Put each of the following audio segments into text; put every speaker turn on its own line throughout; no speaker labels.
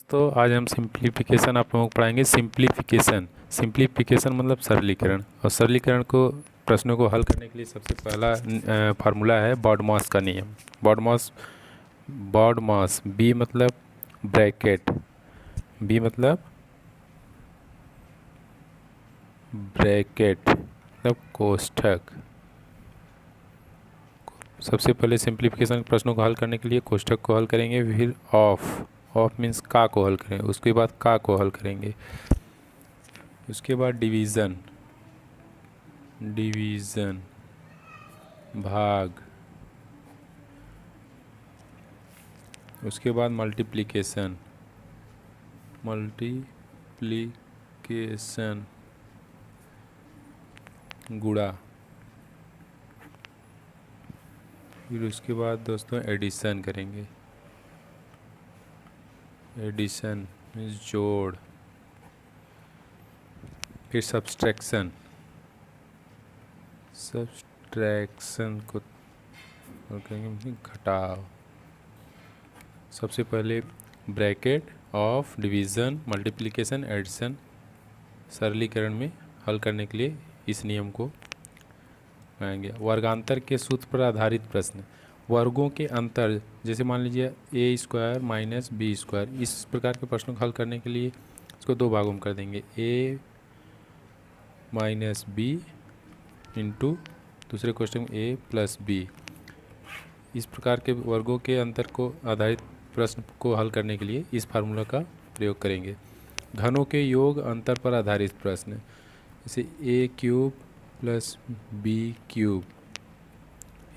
दोस्तों आज हम सिंप्लीफिकेशन आप लोगों को पढ़ाएंगे। सिंप्लीफिकेशन मतलब सरलीकरण, और सरलीकरण को प्रश्नों को हल करने के लिए सबसे पहला फार्मूला है बॉडमास का नियम। बॉडमास बी मतलब ब्रैकेट, बी मतलब ब्रैकेट मतलब कोष्ठक। सबसे पहले सिंप्लीफिकेशन प्रश्नों को हल करने के लिए कोष्ठक को हल करेंगे, फिर ऑफ मीन्स का को हल करेंगे, उसके बाद का को हल करेंगे, उसके बाद डिवीज़न भाग, उसके बाद मल्टीप्लिकेशन गुणा, फिर उसके बाद दोस्तों एडिशन करेंगे। एडिशन मीन्स जोड़, फिर सब्सट्रैक्शन को कहेंगे घटाव। सबसे पहले bracket, of, division, multiplication, addition सरलीकरण में हल करने के लिए इस नियम को आएंगे। वर्गांतर के सूत्र पर आधारित प्रश्न, वर्गों के अंतर, जैसे मान लीजिए ए स्क्वायर माइनस बी स्क्वायर, इस प्रकार के प्रश्नों को हल करने के लिए इसको दो भागों में कर देंगे, ए माइनस बी इंटू दूसरे क्वेश्चन में ए प्लस बी। इस प्रकार के वर्गों के अंतर को आधारित प्रश्न को हल करने के लिए इस फार्मूला का प्रयोग करेंगे। घनों के योग अंतर पर आधारित प्रश्न, जैसे ए क्यूब प्लस बी क्यूब,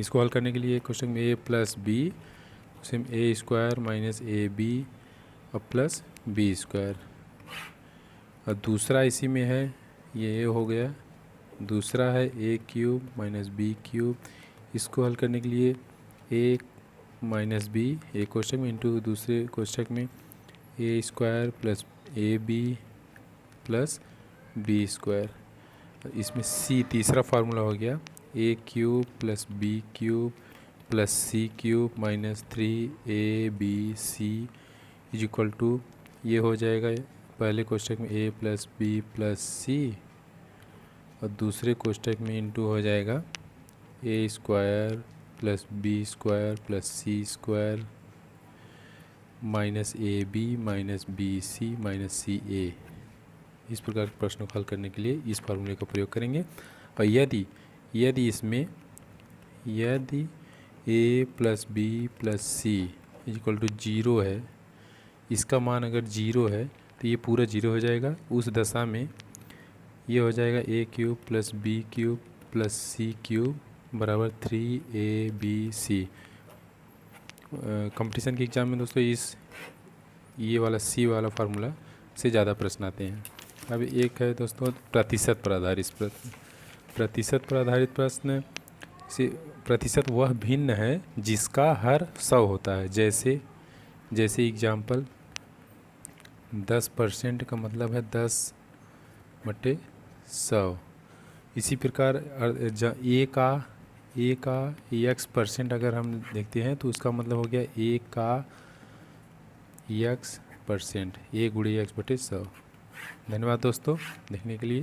इसको हल करने के लिए क्वेश्चन में ए प्लस बी, उसमें ए स्क्वायर माइनस ए बी और प्लस बी स्क्वायर। और दूसरा इसी में है, ये हो गया। दूसरा है ए क्यूब माइनस बी क्यूब, इसको हल करने के लिए ए माइनस बी एक कोष्ठक में इंटू दूसरे कोष्ठक में a square plus a b plus b square. इसमें सी तीसरा फार्मूला हो गया, a cube plus b cube plus c cube minus 3 b c is equal to, ये हो जाएगा पहले कोष्ठक में a plus b plus c और दूसरे कोष्ठक में इंटू हो जाएगा a square plus b square plus c square minus a b minus b c minus c a. इस प्रकार के प्रश्नों को हल करने के लिए इस फार्मूले का प्रयोग करेंगे। और यदि इसमें a plus b plus c is equal to 0 है, इसका मान अगर 0 है तो ये पूरा 0 हो जाएगा। उस दशा में ये हो जाएगा a cube plus b cube plus c cube बराबर 3abc। कंपटीशन के एग्ज़ाम में दोस्तों ये वाला सी वाला फार्मूला से ज़्यादा प्रश्न आते हैं। अब एक है दोस्तों प्रतिशत पर आधारित प्रश्न। प्रतिशत पर आधारित प्रश्न से प्रतिशत वह भिन्न है जिसका हर 100 होता है। जैसे एग्जाम्पल 10% का मतलब है 10/100। इसी प्रकार ए का x% अगर हम देखते हैं तो उसका मतलब हो गया ए का x%, ए गुणे x/100। धन्यवाद दोस्तों देखने के लिए।